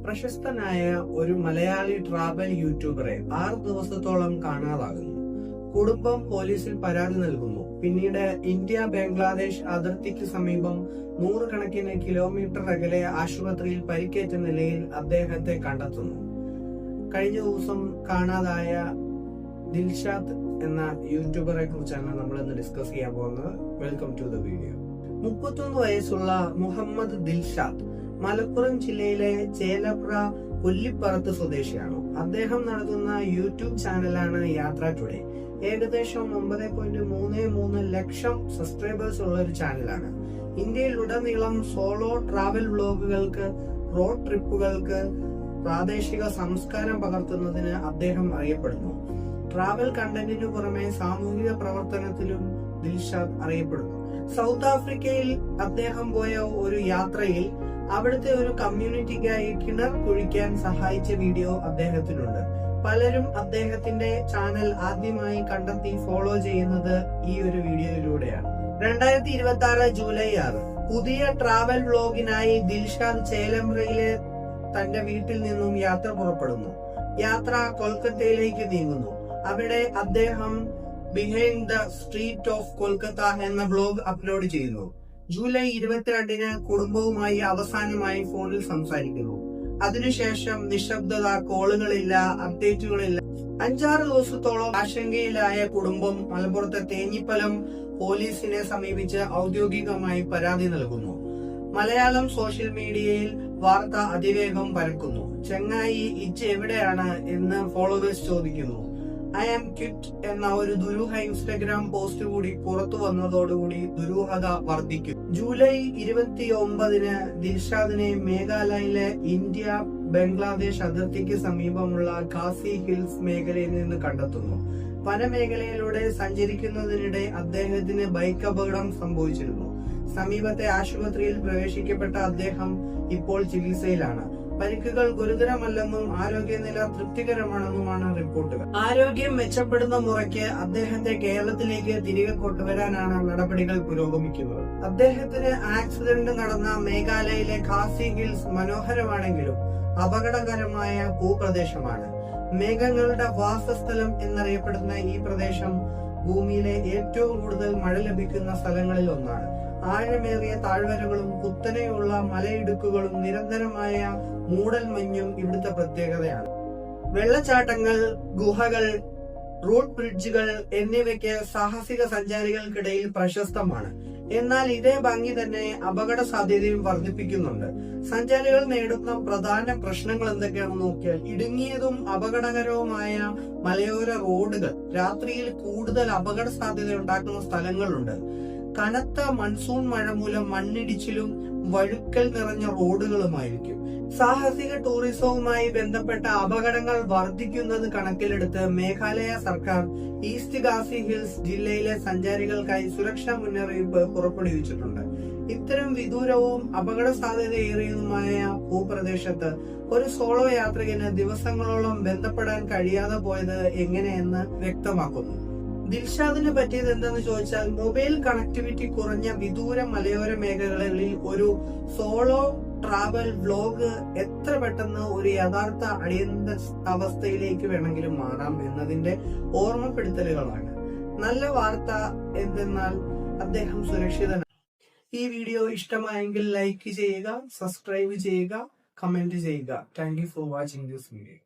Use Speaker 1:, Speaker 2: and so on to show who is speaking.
Speaker 1: പ്രശസ്തനായ ഒരു മലയാളി ട്രാവൽ യൂട്യൂബറെ 6 ദിവസത്തോളം കാണാതാകുന്നു. കുടുംബം പോലീസിൽ പരാതി നൽകുന്നു. പിന്നീട് ഇന്ത്യ ബംഗ്ലാദേശ് അതിർത്തിക്ക് സമീപം 100 കണക്കിന് കിലോമീറ്റർ അകലെ ആശുപത്രിയിൽ പരിക്കേറ്റ നിലയിൽ അദ്ദേഹത്തെ കണ്ടെത്തുന്നു. കഴിഞ്ഞ ദിവസം കാണാതായ ദിൽഷാദ് എന്ന യൂട്യൂബറെ കുറിച്ചാണ് നമ്മൾ ഇന്ന് ഡിസ്കസ് ചെയ്യാൻ പോകുന്നത്. Welcome to the video. 31 വയസ്സുള്ള മുഹമ്മദ് ദിൽഷാദ് മലപ്പുറം ജില്ലയിലെ ചേലപ്ര പുല്ലിപ്പറത്ത് സ്വദേശിയാണ്. അദ്ദേഹം നടത്തുന്ന യൂട്യൂബ് ചാനലാണ് യാത്ര ടുഡേ. ഏകദേശം 9.33 ലക്ഷം സബ്സ്ക്രൈബേഴ്സ് ഉള്ള ഒരു ചാനലാണ്. ഇന്ത്യയിൽ ഉടനീളം സോളോ ട്രാവൽ വ്ലോഗുകൾക്ക്, റോഡ് ട്രിപ്പുകൾക്ക്, പ്രാദേശിക സംസ്കാരം പകർത്തുന്നതിന് അദ്ദേഹം അറിയപ്പെടുന്നു. ട്രാവൽ കണ്ടന്റിനു പുറമെ സാമൂഹിക പ്രവർത്തനത്തിലും ദിൽഷാദ് അറിയപ്പെടുന്നു. സൗത്ത് ആഫ്രിക്കയിൽ അദ്ദേഹം പോയ ഒരു യാത്രയിൽ അവിടുത്തെ ഒരു കമ്മ്യൂണിറ്റിക്കായി കിണർ കുഴിക്കാൻ സഹായിച്ച വീഡിയോ അദ്ദേഹത്തിനുണ്ട്. പലരും അദ്ദേഹത്തിന്റെ ചാനൽ ആദ്യമായി കണ്ടെത്തി ഫോളോ ചെയ്യുന്നത് ഈ ഒരു വീഡിയോയിലൂടെയാണ്. 2026 ജൂലൈ 6 പുതിയ ട്രാവൽ വ്ലോഗിനായി ദിൽഷാദ് ചേലമ്രയിലെ തന്റെ വീട്ടിൽ നിന്നും യാത്ര പുറപ്പെടുന്നു. യാത്ര കൊൽക്കത്തയിലേക്ക് നീങ്ങുന്നു. അവിടെ അദ്ദേഹം behind the street of Kolkata എന്ന വ്ലോഗ് അപ്ലോഡ് ചെയ്യുന്നു. ജൂലൈ 22 കുടുംബവുമായി അവസാനമായി ഫോണിൽ സംസാരിക്കുന്നു. അതിനുശേഷം നിശബ്ദത, കോളുകളില്ല, അപ്ഡേറ്റുകളില്ല. 5-6 ദിവസത്തോളം ആശങ്കയിലായ കുടുംബം മലപ്പുറത്തെ തേഞ്ഞിപ്പലം പോലീസിനെ സമീപിച്ച് ഔദ്യോഗികമായി പരാതി നൽകുന്നു. മലയാളം സോഷ്യൽ മീഡിയയിൽ വാർത്ത അതിവേഗം പരക്കുന്നു. ചെങ്ങായി ഇച്ച് എവിടെയാണ് എന്ന് ഫോളോവേഴ്സ് ചോദിക്കുന്നു. ഐ ആം ക്വിറ്റ് എന്ന ഒരു ദുരൂഹ ഇൻസ്റ്റഗ്രാം പോസ്റ്റ് കൂടി പുറത്തു വന്നതോടുകൂടി ദുരൂഹത വർദ്ധിക്കും. ജൂലൈ 29 ദിൽഷാദിനെ മേഘാലയയിലെ ഇന്ത്യ ബംഗ്ലാദേശ് അതിർത്തിക്ക് സമീപമുള്ള ഖാസി ഹിൽസ് മേഖലയിൽ നിന്ന് കണ്ടെത്തുന്നു. വനമേഖലയിലൂടെ സഞ്ചരിക്കുന്നതിനിടെ അദ്ദേഹത്തിന് ബൈക്ക് അപകടം സംഭവിച്ചിരുന്നു. സമീപത്തെ ആശുപത്രിയിൽ പ്രവേശിക്കപ്പെട്ട അദ്ദേഹം ഇപ്പോൾ ചികിത്സയിലാണ്. പരിക്കുകൾ ഗുരുതരമല്ലെന്നും ആരോഗ്യനില തൃപ്തികരമാണെന്നുമാണ് റിപ്പോർട്ടുകൾ. ആരോഗ്യം മെച്ചപ്പെടുന്ന മുറയ്ക്ക് അദ്ദേഹത്തെ കേരളത്തിലേക്ക് തിരികെ കൊണ്ടുവരാനാണ് നടപടികൾ പുരോഗമിക്കുന്നത്. അദ്ദേഹത്തിന് ആക്സിഡന്റ് നടന്ന മേഘാലയയിലെ ഖാസി ഹിൽസ് മനോഹരമാണെങ്കിലും അപകടകരമായ ഭൂപ്രദേശമാണ്. മേഘങ്ങളുടെ വാസസ്ഥലം എന്നറിയപ്പെടുന്ന ഈ പ്രദേശം ഭൂമിയിലെ ഏറ്റവും കൂടുതൽ മഴ ലഭിക്കുന്ന സ്ഥലങ്ങളിൽ ഒന്നാണ്. ആഴമേറിയ താഴ്വരകളും കുത്തനെയുള്ള മലയിടുക്കുകളും നിരന്തരമായ മൂടൽ മഞ്ഞും ഇവിടുത്തെ പ്രത്യേകതയാണ്. വെള്ളച്ചാട്ടങ്ങൾ, ഗുഹകൾ, റൂട്ട് ബ്രിഡ്ജുകൾ എന്നിവയ്ക്ക് സാഹസിക സഞ്ചാരികൾക്കിടയിൽ പ്രശസ്തമാണ്. എന്നാൽ ഇതേ ഭംഗി തന്നെ അപകട സാധ്യതയും വർദ്ധിപ്പിക്കുന്നുണ്ട്. സഞ്ചാരികൾ നേരിടുന്ന പ്രധാന പ്രശ്നങ്ങൾ എന്തൊക്കെയാണെന്ന് നോക്കിയാൽ, ഇടുങ്ങിയതും അപകടകരവുമായ മലയോര റോഡുകൾ, രാത്രിയിൽ കൂടുതൽ അപകട സാധ്യത ഉണ്ടാക്കുന്ന സ്ഥലങ്ങളുണ്ട്. കനത്ത മൺസൂൺ മഴ മൂലം മണ്ണിടിച്ചിലും വഴുക്കൽ നിറഞ്ഞ റോഡുകളുമായിരിക്കും. സാഹസിക ടൂറിസവുമായി ബന്ധപ്പെട്ട അപകടങ്ങൾ വർദ്ധിക്കുന്നത് കണക്കിലെടുത്ത് മേഘാലയ സർക്കാർ ഈസ്റ്റ് ഖാസി ഹിൽസ് ജില്ലയിലെ സഞ്ചാരികൾക്കായി സുരക്ഷാ മുന്നറിയിപ്പ് പുറപ്പെടുവിച്ചിട്ടുണ്ട്. ഇത്തരം വിദൂരവും അപകട സാധ്യതയേറിയതുമായ ഭൂപ്രദേശത്ത് ഒരു സോളോ യാത്രികന് ദിവസങ്ങളോളം ബന്ധപ്പെടാൻ കഴിയാതെ പോയത് എങ്ങനെയെന്ന് വ്യക്തമാക്കുന്നു. ദിൽഷാദിന് പറ്റിയത് എന്തെന്ന് ചോദിച്ചാൽ, മൊബൈൽ കണക്ടിവിറ്റി കുറഞ്ഞ വിദൂര മലയോര മേഖലകളിൽ ഒരു സോളോ ട്രാവൽ വ്ലോഗ് എത്ര പെട്ടെന്ന് ഒരു യഥാർത്ഥ അടിയന്തര അവസ്ഥയിലേക്ക് വേണമെങ്കിലും മാറാം എന്നതിന്റെ ഓർമ്മപ്പെടുത്തലുകളാണ്. നല്ല വാർത്ത എന്തെന്നാൽ അദ്ദേഹം സുരക്ഷിതനാണ്. ഈ വീഡിയോ ഇഷ്ടമായെങ്കിൽ ലൈക്ക് ചെയ്യുക, സബ്സ്ക്രൈബ് ചെയ്യുക, കമന്റ് ചെയ്യുക. Thank you for watching this video.